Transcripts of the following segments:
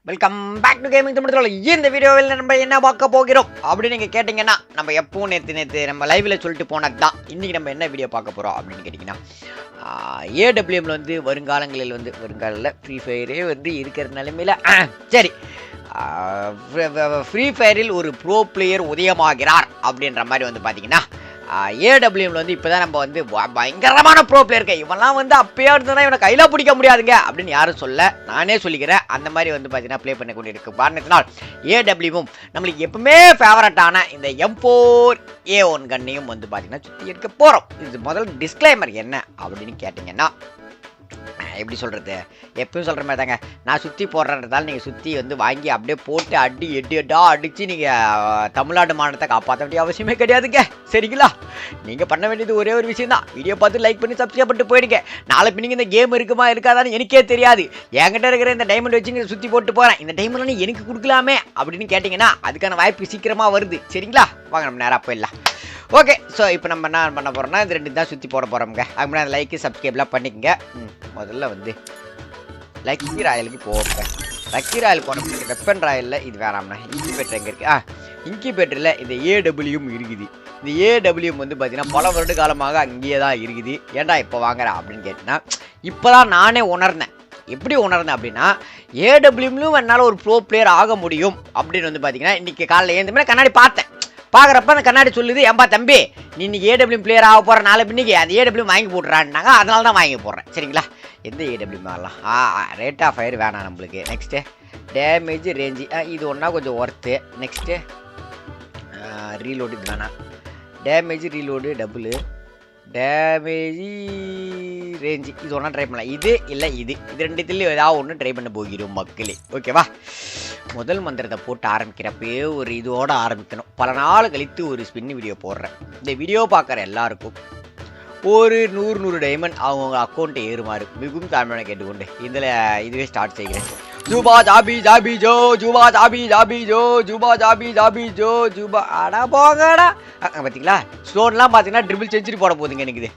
Welcome back to gaming Tamil. இந்த வீடியோவில் நம்ம என்ன பார்க்க போகிறோம் அப்படின்னு நீங்கள் கேட்டிங்கன்னா, நம்ம எப்பவும் நேற்று நம்ம லைவில் சொல்லிட்டு போனது தான். இன்றைக்கி நம்ம என்ன வீடியோ பார்க்க போகிறோம் அப்படின்னு கேட்டிங்கன்னா, ஏடபிள்யூஎம்ல வந்து வருங்காலங்களில் ஃப்ரீ ஃபயரே வந்து இருக்கிற நிலைமையில் சரி ஃப்ரீ ஃபயரில் ஒரு ப்ரோ பிளேயர் உதயமாகிறார் அப்படின்ற மாதிரி வந்து பார்த்தீங்கன்னா, ஏடபிள்யூஎம்ல வந்து இப்போ தான் நம்ம வந்து பயங்கரமான ப்ரோ பிளேயருக்கு இவெல்லாம் வந்து அப்பயே இருந்ததுனா இவனை கையில் பிடிக்க முடியாதுங்க அப்படின்னு யாரும் சொல்ல, நானே சொல்லிக்கிறேன். அந்த மாதிரி வந்து பார்த்தீங்கன்னா ப்ளே பண்ண கொண்டிருக்கு காரணத்தினால் ஏடபிள்யூவும் நம்மளுக்கு எப்பவுமே ஃபேவரட்டான இந்த M4A1 கன்னையும் வந்து பார்த்தீங்கன்னா சுற்றி எடுக்க போகிறோம். இது முதல் டிஸ்க்ளைமர் என்ன அப்படின்னு கேட்டிங்கன்னா, எப்படி சொல்கிறது, எப்பயும் சொல்கிற மாதிரி தாங்க, நான் சுற்றி போடுறதால நீங்கள் சுற்றி வந்து வாங்கி அப்படியே போட்டு அடித்து நீங்கள் தமிழ்நாடு மாநிலத்தை காப்பாற்ற வேண்டிய அவசியமே கிடையாதுங்க. சரிங்களா? நீங்கள் பண்ண வேண்டியது ஒரே ஒரு விஷயம் தான், வீடியோ பார்த்து லைக் பண்ணி சப்ஸ்கிரைப் பண்ணிட்டு போயிடுங்க. நாளை பின்னிங்க இந்த கேம் இருக்குமா இருக்காதான்னு எனக்கே தெரியாது. என்கிட்ட இருக்கிற இந்த டைமண்ட் வச்சு சுற்றி போட்டு போகிறேன், இந்த டைமண்ட் எனக்கு கொடுக்கலாமே அப்படின்னு கேட்டிங்கன்னா அதுக்கான வாய்ப்பு சீக்கிரமாக வருது. சரிங்களா? வாங்க நம்ம நேராக போயிடலாம். ஓகே, ஸோ இப்போ நம்ம என்ன பண்ண போகிறோம்னா, இது ரெண்டு தான் சுற்றி போட போகிறோம்ங்க. அதுக்கு அந்த லைக்கு சப்ஸ்கிரைப்லாம் பண்ணிக்கங்க. முதல்ல வந்து லக்கி ராயலுக்கு போக, லக்கி ராயல் போன வெப்பன் ராயலில் இது வேணாம்னா இன்கிபேட்டர் எங்கே இருக்குது? இன்கிபேட்டரில் இந்த ஏடபிள்யூம் இருக்குது. இந்த ஏடபிள்யூம் வந்து பார்த்தீங்கன்னா பல வருட காலமாக அங்கேயே தான் இருக்குது. ஏன்டா இப்போ வாங்குறேன் அப்படின்னு கேட்டிங்கன்னா, இப்போ தான் நானே உணர்ந்தேன். எப்படி உணர்ந்தேன் அப்படின்னா, ஏடபிள்யூம்லும் என்னால் ஒரு ப்ரோ பிளேயர் ஆக முடியும் அப்படின்னு வந்து பார்த்தீங்கன்னா, இன்றைக்கி காலையில் ஏழுமே கண்ணாடி பார்க்குறப்ப அந்த கண்ணாடி சொல்லுது, ஏன்பா தம்பி நீ இன்னைக்கு ஏடபிள்யூ பிளேயர் ஆக போகிற, நாளை பின்னிக்கு அந்த ஏடபிள்யூ வாங்கி போட்டுறான்னாங்க. அதனால தான் வாங்கி போடுறேன். சரிங்களா? எந்த ஏடபிள்யூ வரலாம்? ரேட் ஆஃப் ஃபயர் வேணாம் நம்மளுக்கு. நெக்ஸ்ட்டு டேமேஜ் ரேஞ்சு, இது ஒன்றா கொஞ்சம் ஒர்த்து. நெக்ஸ்ட்டு ரீலோடு இது வேணாம். Damage reload double, damage range இது ஒன்றா ட்ரை பண்ணலாம். இது இல்லை இது ரெண்டுத்துலேயும் ஏதாவது ஒன்று ட்ரை பண்ண போகிறோம் மக்களே. ஓகேவா? முதல் மந்திரத்தை போட்டு ஆரம்பிக்கிறப்பே ஒரு இதோடு ஆரம்பிக்கணும். பல நாள் கழித்து ஒரு ஸ்பின் வீடியோ போடுறேன். இந்த வீடியோ பார்க்குற எல்லாருக்கும் ஒரு 100 டைமண்ட் அவங்க அக்கௌண்ட்டை ஏறுமாறு மிகவும் தாழ்மையான கேட்டுக்கொண்டு இதில் இதுவே ஸ்டார்ட் செய்கிறேன். Juba Joby Joby Joe, Juba Joby Joby Joe, Juba Joby Joby Joe, Juba அடா போங்கடா. பார்த்தீங்களா, ஸ்டோன்லாம் பார்த்தீங்கன்னா ட்ரிபிள் செஞ்சுரி போட போகுதுங்க எனக்கு இது.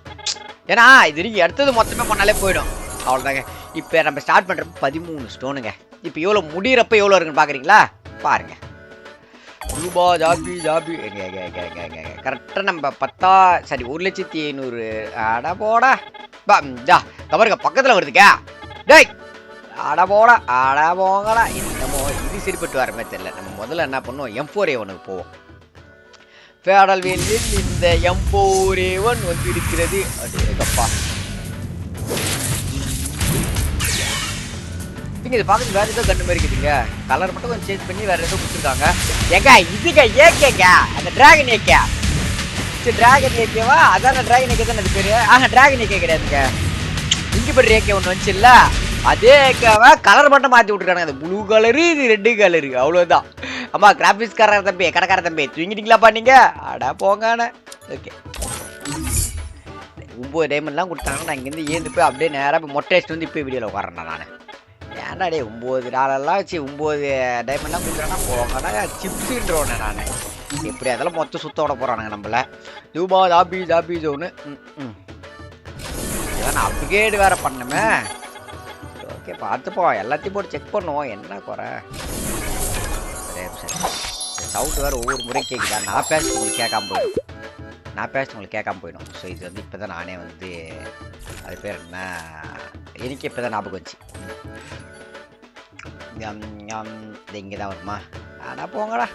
ஏன்னா இது வரைக்கும் அடுத்தது மொத்தமே பண்ணாலே போயிடும். அவ்வளோதாங்க. இப்போ நம்ம ஸ்டார்ட் பண்ணுறப்ப 13 ஸ்டோனுங்க. இப்போ எவ்வளோ முடிகிறப்ப எவ்வளோ இருக்குன்னு பார்க்குறீங்களா? பாருங்கள். ரூபா ஜாபி ஜாபி கரெக்டாக நம்ம 1,500,000 அட போடா கவருங்க பக்கத்தில் வருதுக்கா. டேய் அட போடா அட போங்கடா. என்னமோ இது சரிப்பட்டு வர மாதிரி தெரியல. நம்ம முதல்ல என்ன பண்ணுவோம், M4A1 போவோம். ஃபேடல் வேலியில் இந்த M4A1 வந்து இருக்கிறது. அதுக்கப்பா இது பார்க்குறது வேறு ஏதோ கண்டு மாதிரி இருக்குதுங்க. கலர் மட்டும் கொஞ்சம் சேஞ்ச் பண்ணி வேறு ஏதோ கொடுத்துருக்காங்க. ஏக்கா இதுங்க ஏகேங்க அந்த டிராகன் ஏக்கே. சரி டிராகன் ஏகேவா? அதான் டிராகன் ஏகே தான் அது பேர். டிராகன் ஏகே கிடையாதுங்க. இன்கிபேட்டர் ஏகே ஒன்று வந்துச்சு இல்லை, அதே ஏகேவா கலர் மட்டும் மாற்றி விட்டுருக்காங்க. அந்த ப்ளூ கலரு இது ரெட்டு கலரு, அவ்வளோதான். அம்மா கிராஃபிக்ஸ்கார தம்பி கடைக்கார தம்பி தூங்கிட்டீங்களா பண்ணீங்க? அடா போங்கானே. ஓகே 9 டைமண்ட்லாம் கொடுத்தாங்கன்னா நான் இங்கேருந்து ஏந்து போய் அப்படியே நேராக போய் மொட்டை அடிச்சுட்டு வந்து இப்போ வீடியோவில் உட்காரேன் நான். ஏன்டா டே $9 வச்சு 9 டைமண்ட்லாம் கொடுக்குறேன்னா போங்கடா சிப்ஸுன்றோன்னே நான். எப்படி அதெல்லாம் மொத்தம் சுத்த விட போகிறானுங்க நம்மள. ஜூபா ஜாபி ஜாபி ஜோன்னு நான் அப்கிரேடு வேறு பண்ணுமே. ஓகே பார்த்துப்போம், எல்லாத்தையும் போட்டு செக் பண்ணுவோம் என்ன குறை. சரி சவுண்ட் வேறு ஒவ்வொரு முறையும் கேட்குதா? நான் பேசிட்டு உங்களுக்கு கேட்காம போயிடும். ஸோ இது வந்து இப்போ தான் நானே வந்து அது பேர் என்ன, எனக்கு இப்போ தான் ஞாபகம் வச்சு. இது இங்கே தான் வருமா? ஆனா போங்கடா.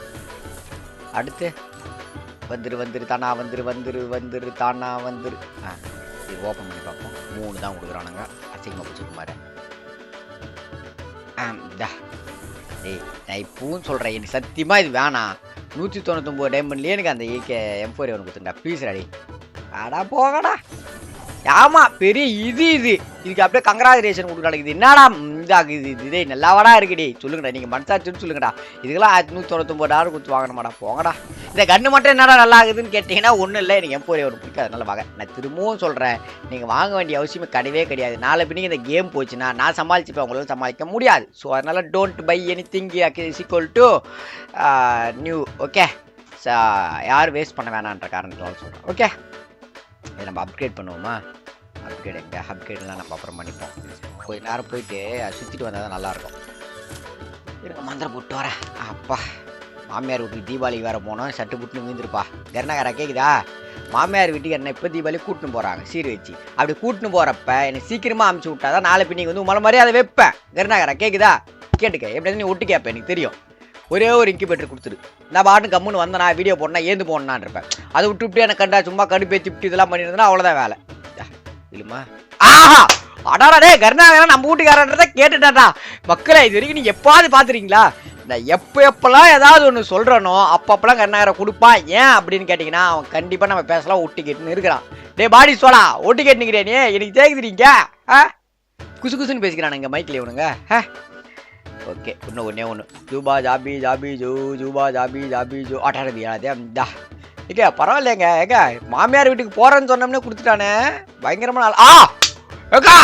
அடுத்து வந்துரு தானா வந்துரு தானா வந்துரு. இது ஓப்பன் பண்ணி பார்ப்போம். 3 தான் கொடுக்குறானுங்க. அசிங்கமாக பிடிச்சிருக்கு மாதிரி. டேய் நான் இப்பவும் சொல்கிறேன், எனக்கு சத்தியமாக இது வேணாம். 199 டைமண்ட்லேயே எனக்கு அந்த M4A1 கொடுத்துட்டா ப்ளீஸ் ரெடி. அடா போங்கடா. ஆமா பெரிய இதுக்கு அப்படியே கங்க்ராச்சுலேஷன் கொடுக்குறாங்க. இது என்னடா இதாகுது, இதே நல்லாவாடா இருக்குடி சொல்லுங்கடா, நீங்கள் மனசாச்சுன்னு சொல்லுங்கடா. இதுக்கெல்லாம் $199 கொடுத்து வாங்கணுமாடா போங்கடா. இந்த கன்று மட்டும் என்னடா நல்லா ஆகுதுன்னு கேட்டிங்கன்னா ஒன்றும் இல்லை, எனக்கு M4A1 பிடிக்காது அதனால வாங்க. நான் திரும்பவும் சொல்கிறேன், நீங்கள் வாங்க வேண்டிய அவசியமே கிடையாது. நாளை பின்னிக்கு இந்த கேம் போச்சுன்னா நான் சமாளிச்சுப்பேன், உங்களால் சமாளிக்க முடியாது. ஸோ அதனால் don't by anything is equal to new. Okay யாரும் வேஸ்ட் பண்ண வேணான்ற காரணத்தால் சொல்கிறேன். ஓகே இதை நம்ம அப்கிரேட் பண்ணுவோமா? அப்கிரேட் அப்கிரேட்லாம் நம்ம அப்புறம் பண்ணிப்போம். கொஞ்சம் நேரம் போயிட்டு சுற்றிட்டு வந்தால் தான் நல்லாயிருக்கும். இருக்க மந்திரம் போட்டு வரேன். அப்பா மாமியார் வீட்டுக்கு தீபாவளிக்கு வேறு போனோம், சட்டு புட்டுன்னு மீந்துருப்பா. கருணாகரா கேட்குதா? மாமியார் வீட்டுக்கு என்ன இப்போ தீபாவளி கூட்டின்னு போகிறாங்க சீர் வச்சு. அப்படி கூட்டின்னு போகிறப்ப எனக்கு சீக்கிரமாக அமுச்சு விட்டா தான் நாளை பின்னிக்கு வந்து உங்களை மாதிரி அதை வைப்பேன். கருணாகரா கேட்குதா? கேட்டுக்க, எப்படி நீ ஒட்டு கேட்பேன், எனக்கு தெரியும். ஒரே ஒரு இன்குபேட்டர் கொடுத்துரு, நான் பாட்டு கம்முன்னு வந்தேனா வீடியோ போடனா ஏந்து போடனான் இருப்பேன். அதை விட்டு எனக்கு கண்டா சும்மா கடுப்பேத்தி விட்டு இதெல்லாம் பண்ணியிருந்தேன்னா அவ்வளோதான் வேலை இல்லைம்மா. ஆஹா அடாடே கருணாகரா நம்ம வீட்டுக்காரன்றத கேட்டுட்டாடா. மக்களே இது வரைக்கும் நீங்க எப்பாவது பார்த்துருக்கீங்களா? நான் எப்பெல்லாம் ஏதாவது ஒன்று சொல்கிறனோ அப்பப்பெல்லாம் கருணாகரா கொடுப்பான். ஏன் அப்படின்னு கேட்டிங்கன்னா அவன் கண்டிப்பாக நம்ம பேசலாம் ஒட்டி கேட்டுன்னு இருக்கிறான். டே பாடி சோடா ஒட்டி கேட்டுக்கிறேன் நீ எனக்கு கேட்குறீங்க. குசு குசுன்னு பேசிக்கிறான் இங்கே மைக்கில் இவனுங்க. ஓகே இன்னும் ஒன்றே ஒன்று Juba Joby Joby zoo Juba Joby Joby zoo ஆட்டாடுது அதே இந்தா ஏங்க பரவாயில்லைங்க. ஏங்க மாமியார் வீட்டுக்கு போகிறேன்னு சொன்னோம்னே கொடுத்துட்டானே பயங்கரமான ஆள். ஏக்கா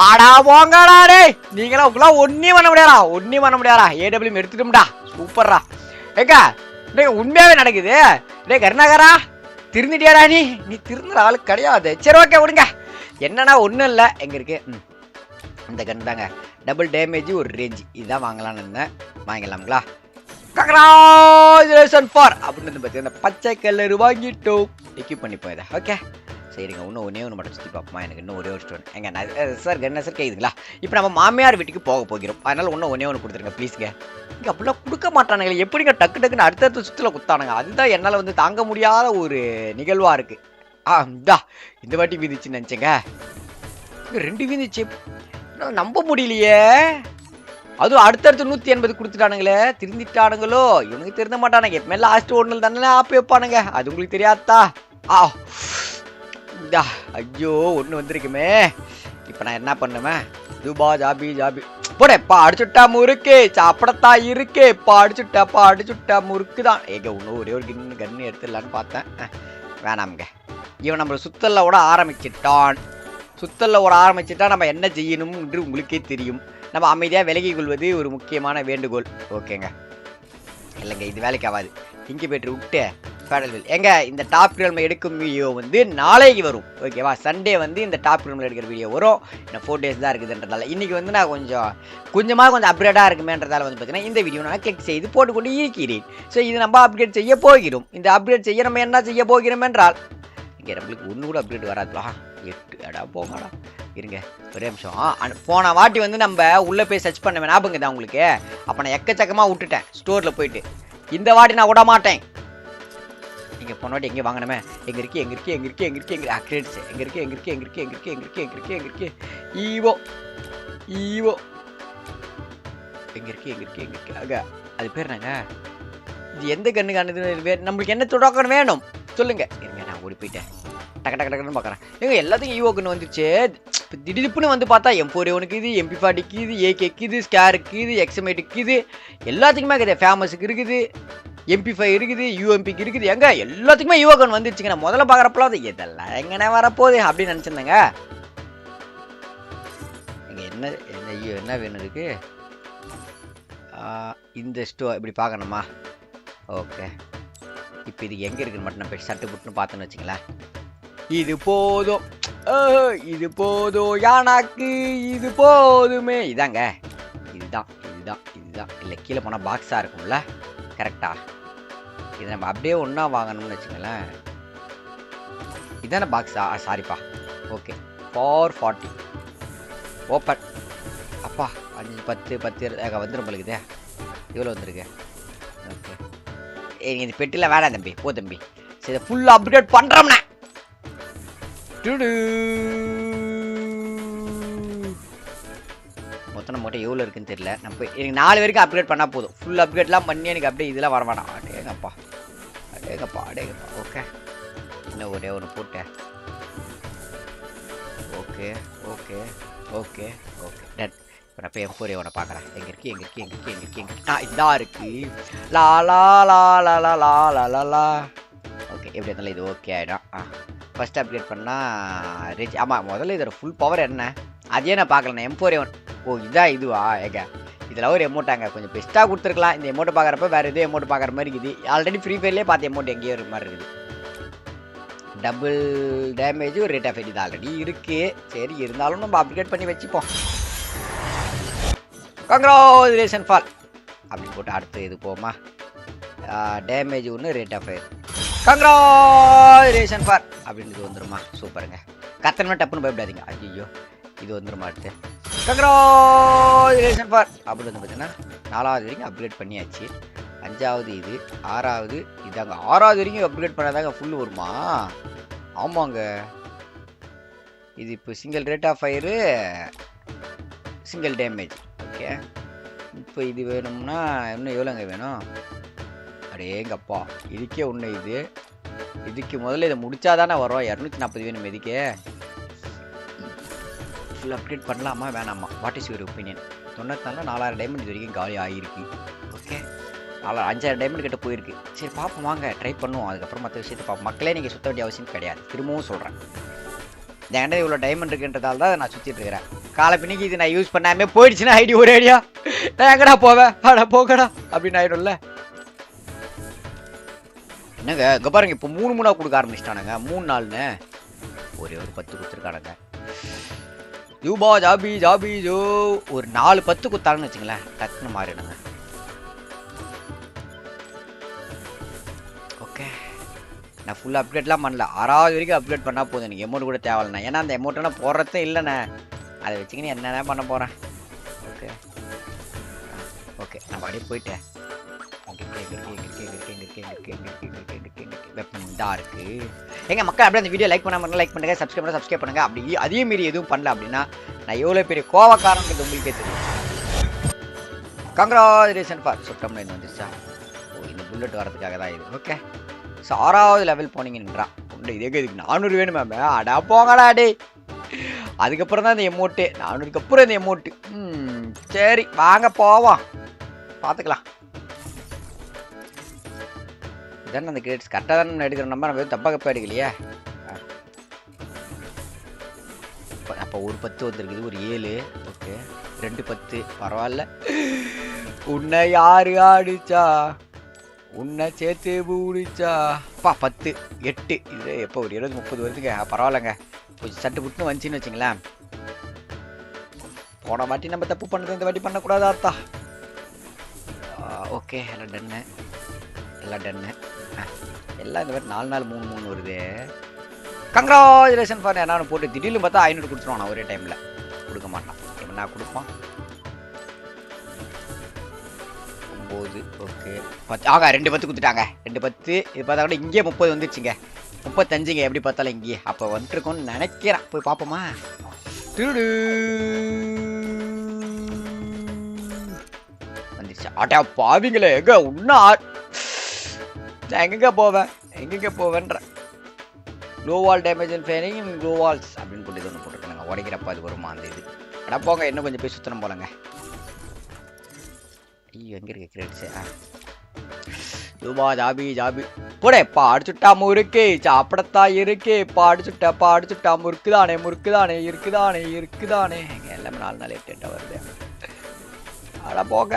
ஆடா போங்கடா டே, நீங்களாம் உங்களாம் ஒன்றையும் பண்ண முடியாதா, ஒன்றையும் பண்ண முடியாதா. ஏடபிள்யூ எடுத்துட்டோம்டா, சூப்பர்ரா. ஏக்கா உண்மையாகவே நடக்குது. டே கருணாகரா திருந்துட்டியாடா? நீ திருந்துற ஆளு கிடையாது. சரி ஓகே விடுங்க. என்னன்னா ஒன்றும் இல்லை, எங்கே இருக்கு இந்த கன் தாங்க, டபுள் டேமேஜ் ஒரு ரேஞ்ச், இதுதான் வாங்கலான்னு இருந்தேன். வாங்கிடலாம்ங்களா? கங்க்ராச்சுலேஷன் ஃபார் அப்படின்னு பார்த்தீங்கன்னா இந்த பச்சை கலர் வாங்கிட்டோம். எக்யூப் பண்ணிப்போம் இதை. ஓகே சரிங்க, இன்னும் ஒன்றே ஒன்று மட்டும் சுற்றி பார்ப்போமா? எனக்கு இன்னும் ஒரே ஒரு ஸ்டோன் எங்க சார் என்ன சார் கேட்குதுங்களா? இப்போ நம்ம மாமியார் வீட்டுக்கு போகிறோம், அதனால இன்னும் ஒன்றே ஒன்று கொடுத்துருங்க ப்ளீஸ்ங்க. இங்கே அப்படிலாம் கொடுக்க மாட்டானுங்க, எப்படிங்க டக்கு டக்குன்னு அடுத்தடுத்த சுற்றில் குத்தானுங்க. அதுதான் என்னால் வந்து தாங்க முடியாத ஒரு நிகழ்வாக இருக்குது. இந்தா இந்த வாட்டி வீதிச்சுன்னு நினச்சேங்க, ரெண்டு வீதிச்சு நம்ப முடியலையே. அதுவும் அடுத்தடுத்து 180 கொடுத்துட்டானுங்களே, திருந்திட்டானுங்களோ. இவனுக்கு திருந்த மாட்டானுங்க, எப்பவுமே லாஸ்ட் ஒன்றில் தானே ஆப்பி வைப்பானுங்க, அது உங்களுக்கு தெரியாதா? ஐயோ ஒன்று வந்திருக்குமே. இப்போ நான் என்ன பண்ணுவேன்? ஜூபா ஜாபி ஜாபி போடப்பா அடிச்சுட்டா முறுக்கு சாப்பிடத்தா இருக்கு. அடிச்சுட்டா முறுக்கு தான். ஏங்க இன்னும் ஒரே ஒரு கன்னு எடுத்துடலான்னு பார்த்தேன், வேணாமுங்க. இவன் நம்மளை சுத்தல்ல விட ஆரம்பிச்சிட்டான். நம்ம என்ன செய்யணும் என்று உங்களுக்கே தெரியும். நம்ம அமைதியாக விலகி கொள்வது ஒரு முக்கியமான வேண்டுகோள். ஓகேங்க இல்லைங்க இது வேலைக்கு ஆகாது. இன்குபேட்டர் விட்டு பேடல் எங்க இந்த டாப் கிரௌண்ட் எடுக்கும் வீடியோ வந்து நாளைக்கு வரும். ஓகேவா? சண்டே வந்து இந்த டாப் கிரௌண்ட் எடுக்கிற வீடியோ வரும். இன்னும் 4 days தான் இருக்குதுன்றதால இன்னைக்கு வந்து நான் கொஞ்சம் அப்கிரேடாக இருக்குமேன்றதால வந்து பார்த்தீங்கன்னா இந்த வீடியோ நான் கிளிக் செய்து போட்டுக்கொண்டு இருக்கிறேன். ஸோ இது நம்ம அப்கிரேட் செய்ய போகிறோம். இந்த அப்கிரேட் செய்ய நம்ம என்ன செய்ய போகிறோம் என்றால் இங்கே நம்மளுக்கு ஒன்று கூட அப்கிரேட் வராதுலா. 8 அடா போமாடா இருங்க ஒரே நிமிஷம். போன வாட்டி வந்து நம்ம உள்ளே போய் சர்ச் பண்ண ஞாபகம் தான் உங்களுக்கு. அப்போ நான் எக்கச்சக்கமாக விட்டுட்டேன் ஸ்டோரில் போயிட்டு. இந்த வாட்டி நான் விட மாட்டேன். நீங்கள் போன வாட்டி எங்கே வாங்கினமே எங்கே இருக்கு அக்ரேட்ஸ் எங்கே இருக்கு ஈவோ எங்கே இருக்கு ஆக அது பேர் நாங்க இது எந்த கண்ணுக்கானது? நம்மளுக்கு என்ன தொடக்கம் வேணும் சொல்லுங்க. இருங்க நான் ஓடி போயிட்டேன், டக்குன்னு பார்க்குறேன். ஏங்க எல்லாத்துக்கும் ஈவோக்குன்னு வந்துச்சு. இப்போ திடீர்னு வந்து பார்த்தா M4A1 இது, MP40 இது, AK இது, ஸ்கேருக்கு இது, XM8 இது, எல்லாத்துக்குமே இருக்குது. ஃபேமஸுக்கு இருக்குது, MP5 இருக்குது, UMPக்கு இருக்குது. எங்க எல்லாத்துக்குமே ஈவோக்கன் வந்துருச்சுங்க. நான் முதல்ல பார்க்குறப்பலாம் அது இதெல்லாம் எங்கண்ணே வரப்போகுது அப்படின்னு நினச்சிருந்தேங்க. இங்கே என்ன வேணும் இருக்கு? இந்த ஸ்டோ இப்படி பார்க்கணுமா? ஓகே இப்போ இது எங்கே இருக்குன்னு மட்டும் நான் போய் சட்டு புட்டுன்னு பார்த்தோன்னு வச்சுங்களேன். இது போதும் யானாக்கு இது போதுமே. இதாங்க இதுதான் இல்லை கீழே போனால் பாக்ஸாக இருக்கும்ல கரெக்டா? இதை நம்ம அப்படியே ஒன்றா வாங்கணும்னு வச்சுங்களேன். இதான பாக்ஸா? சாரிப்பா. Okay 440 open. அப்பா 5 10 வந்துடும் பழுகுதே. இவ்வளோ வந்துருக்கு. ஓகே இந்த பெட்டியில் வேணாம் தம்பி, போ தம்பி. சரி ஃபுல்லாக அப்டேட் பண்ணுறோம்ண்ணே. மொத்தம் நம்மகிட்ட எவ்வளோ இருக்குன்னு தெரியல. நம்ம போய் எனக்கு 4 வரைக்கும் அப்கிரேட் பண்ணால் போதும். ஃபுல் அப்கிரேட்லாம் பண்ணி எனக்கு அப்படியே இதெல்லாம் வர வேணாம். அடேங்கப்பா. ஓகே இன்னும் ஒரே ஒன்று போட்டேன். Okay done. இப்போ நான் போய் M4A1 பார்க்குறேன். எங்கே இருக்கு? இதான் இருக்கு. லா. ஓகே எப்படி இருந்தாலும் இது ஓகே ஆகிடும். ஃபஸ்ட் அப்கிரேட் பண்ணால் ரீச். ஆமாம் முதல்ல இதோட ஃபுல் பவர் என்ன அதே நான் பார்க்கல. M4A1 இதுவா? ஏங்க இதில் ஒரு எமௌண்ட்டாங்க கொஞ்சம் பெஸ்ட்டாக கொடுத்துருக்கலாம். இந்த எமௌண்ட்டை பார்க்குறப்ப வேறு எதுவும் எமௌண்ட் பார்க்குற மாதிரி இருக்குது. ஆல்ரெடி ஃப்ரீ ஃபயர்லேயே பார்த்த எமௌண்ட் எங்கேயோ ஒரு மாதிரி இருக்குது. டபுள் டேமேஜ் ஒரு ரேட் ஆஃப் இது ஆல்ரெடி இருக்குது. சரி இருந்தாலும் நம்ம அப்கிரேட் பண்ணி வச்சுப்போம். கங்க்ராச்சுலேஷன் ஃபார் அப்படின்னு போட்டு அடுத்து இது போமா டேமேஜ் ஒன்று rate of fire congratulation for அப்படின்னு இது வந்துருமா சூப்பருங்க கத்தனமே டப்புன்னு பயப்படாதீங்க ஐயோ இது வந்துருமா அடுத்து கங்க்ராச்சுலேஷன் ஃபார் அப்படின்னு வந்து பார்த்தீங்கன்னா 4வது வரைக்கும் அப்கிரேட் பண்ணியாச்சு 5வது இது 6வது இதாங்க 6வது வரைக்கும் அப்கிரேட் பண்ணாதாங்க ஃபுல் வருமா ஆமாங்க இது இப்போ single rate of fire single damage okay இப்போ இது வேணும்னா இன்னும் எவ்வளோங்க வேணும் அடேங்கப்பா இதுக்கே ஒன்று இதுக்கு முதல்ல இதை முடிச்சாதானே வரும் 240 வேணும் இதுக்கே ஃபுல் அப்டேட் பண்ணலாமா வேணாமா what is your opinion 94 4000 diamond இது வரைக்கும் காலி ஆகிருக்கு ஓகே 5000 டைமண்ட் கிட்ட போயிருக்கு சரி பார்ப்போம் வாங்க ட்ரை பண்ணுவோம் அதுக்கப்புறம் மற்ற விஷயத்தை பார்ப்போம் மக்களே நீங்கள் சுற்ற வேண்டிய அவசியம் கிடையாது திரும்பவும் சொல்கிறேன் என்கிட்ட இவ்வளோ டைமண்ட் இருக்குன்றதால தான் நான் சுற்றிட்டு இருக்கிறேன் காலை பின்னிக்கு இது நான் யூஸ் பண்ணாமே போயிடுச்சுன்னா ஐடி ஒரே ஐடியா நான் எங்கடா போவேன் அடா போகடா அப்படின்னு ஆயிடும்ல என்னங்க இங்கே பாருங்க இப்போ 3 கொடுக்க ஆரம்பிச்சிட்டானுங்க 3 நாள்னு ஒரே ஒரு 10 கொடுத்துருக்கானுங்க யூபா ஜாபி ஜோ ஒரு 4-10 குத்தாங்கன்னு வச்சுங்களேன் டக்குன்னு மாறிடுங்க ஓகே நான் ஃபுல் அப்டேட்லாம் பண்ணல 6வது வரைக்கும் அப்டேட் பண்ணால் போதும் எனக்கு அமௌண்ட் கூட தேவையில்லைண்ணா ஏன்னா அந்த அமௌண்ட்டெல்லாம் போடுறதே இல்லைண்ணே அதை வச்சுக்கின்னு என்னென்ன பண்ண போகிறேன் ஓகே ஓகே நான் அப்படியே போயிட்டேன் தான் இருக்கு எங்க மக்கள் அப்படியே அந்த வீடியோ லைக் பண்ணாமல் லைக் பண்ணுங்க சப்ஸ்கிரைப் பண்ணுங்க அப்படி அதே மீறி எதுவும் பண்ணல அப்படின்னா நான் எவ்வளோ பெரிய கோவக்காரங்கிறது உங்களுக்கே தெரியும் கங்க்ராச்சுலேஷன் ஃபார் சுத்தம்னு இது வந்துருச்சா ஓ இந்த புல்லட் வரதுக்காக தான் இது ஓகே ஸோ 6வது லெவல் போனீங்கன்றான் உண்டு இதே இதுக்கு 400 வேணும் மேம் அடா போங்கடா டே அதுக்கப்புறம் தான் இந்த எமௌண்ட்டு 400க்கு அப்புறம் இந்த எமௌண்ட்டு சரி வாங்க போவோம் பார்த்துக்கலாம் இதானே அந்த கிரேட்ஸ் கரெக்டாக தானே எடுக்கிற நம்ம நம்ம தப்பாக கப்பா எடுக்கலையே அப்போ ஒரு 10 வந்துருக்குது ஒரு 7 ஓகே 2 10 பரவாயில்ல உன்னை யாரு ஆடிச்சா உன்னை சேர்த்து பூடிச்சா அப்பா 10 8 இது எப்போ ஒரு 20-30 வருதுங்க பரவாயில்லங்க கொஞ்சம் சட்டு புட்டுன்னு வந்துச்சின்னு வச்சுங்களேன் போன வாட்டி நம்ம தப்பு பண்ணுறது இந்த வாட்டி பண்ணக்கூடாதா அத்தா ஓகே எல்லாம் டன்னு எல்லாம் இந்த மாதிரி 4 நாள் 3 வருது கங்க்ராச்சுலேஷன் ஃபார் என்னன்னு போட்டு திடீர்னு பார்த்தா 500 கொடுத்துருவான் நான் ஒரே டைமில் கொடுக்க மாட்டான் இப்போ நான் கொடுப்பான் 9 ஓகே 10 ஆகா 2 10 கொடுத்துட்டாங்க 2 10 இது பார்த்தா கூட இங்கேயே 30 வந்துருச்சுங்க 35ங்க எப்படி பார்த்தாலும் இங்கேயே அப்போ வந்துருக்கோன்னு நினைக்கிறேன் போய் பார்ப்போமா திருடு வந்துருச்சு ஆட்டா பாவிங்களே எங்க இன்னும் நான் எங்கெங்க போவேன்ற low wall damage and fairing low walls அப்படின்னு போட்டு ஒன்று போட்டுருக்காங்க உடைக்கிறப்ப அது வருமா அந்த இது அடா போங்க இன்னும் கொஞ்சம் போய் சுத்தணும் போலங்க ஐயோ எங்கே இருக்கு கிரேட்ஸு யூபா ஜாபி போடே பாடிச்சுட்டா முறுக்கு சாப்பிடத்தான் இருக்கு பாடிச்சுட்டா முறுக்குதானே இருக்குதானே எங்க எல்லாமே 4 நாள் 8 வருது அடா போங்க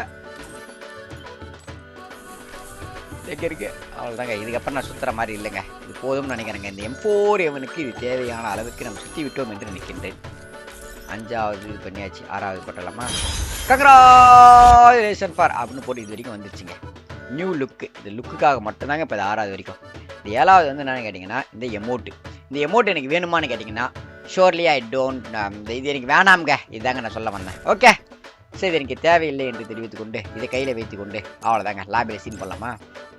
இருக்கு அவ்வளோதாங்க இதுக்கப்புறம் நான் சுற்றுற மாதிரி இல்லைங்க இது போதும்னு நினைக்கிறேங்க இந்த M4A1க்கு இது தேவையான அளவுக்கு நம்ம சுற்றி விட்டோம் என்று நினைக்கின்றேன் 5வது பண்ணியாச்சு 6வது போட்டலாமா கங்க்ராச்சுலேஷன் ஃபார் அப்படின்னு போட்டு இது வரைக்கும் வந்துருச்சுங்க நியூ லுக்கு இந்த லுக்குக்காக மட்டும்தாங்க இப்போ இது 6வது வரைக்கும் இந்த 7வது வந்து என்னன்னு கேட்டிங்கன்னா இந்த எமௌண்ட் எனக்கு வேணுமான்னு கேட்டிங்கன்னா ஷோர்லி ஐ டோன்ட் இது எனக்கு வேணாம்ங்க இதாங்க நான் சொல்ல வந்தேன் ஓகே சரி எனக்கு தேவையில்லை என்று தெரிவித்துக் கொண்டு இதை கையில் வைத்து கொண்டு அவ்வளோதாங்க லாபியில் சீன் பண்ணலாமா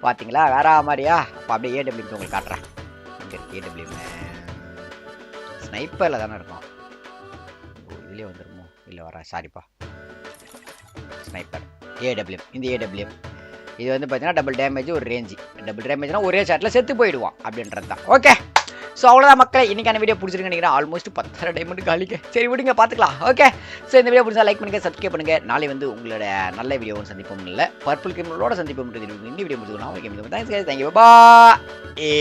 பார்த்தீங்களா வேற மாதிரியா அப்போ அப்படியே AWM உங்களுக்கு காட்டுறேன் இங்கே இருக்கு AWM ஸ்னைப்பரில் தானே இருக்கும் இதுலேயே வந்துடுமோ இல்லை வர சாரிப்பா ஸ்னைப்பர் AWM இந்த AWM இது வந்து பார்த்தீங்கன்னா டபுள் டேமேஜ் ஒரு ரேஞ்சு டபுள் டேமேஜ்னா ஒரே ஷாட்டில் செத்து போயிடுவான் அப்படின்றது தான் ஓகே ஸோ அவ்வளோதான் மக்களே இன்னைக்கான வீடியோ பிடிச்சிருக்கு நினைக்கிறேன் ஆல்மோஸ்ட் 10,000 டைமண்ட் காலிக்க சரி விடுங்க பார்த்துக்கலாம் ஓகே ஸோ இந்த வீடியோ பிடிச்சா லைக் பண்ணுங்க சப்ஸ்கிரைப் பண்ணுங்க நாளை வந்து உங்களோட நல்ல வீடியோ சந்திப்போம் இல்லை பர்பிள் கேமரோட சந்திப்போம் இந்த வீடியோ முடிச்சுக்கலாம் ஓகே தேங்க்யூ பா ஏ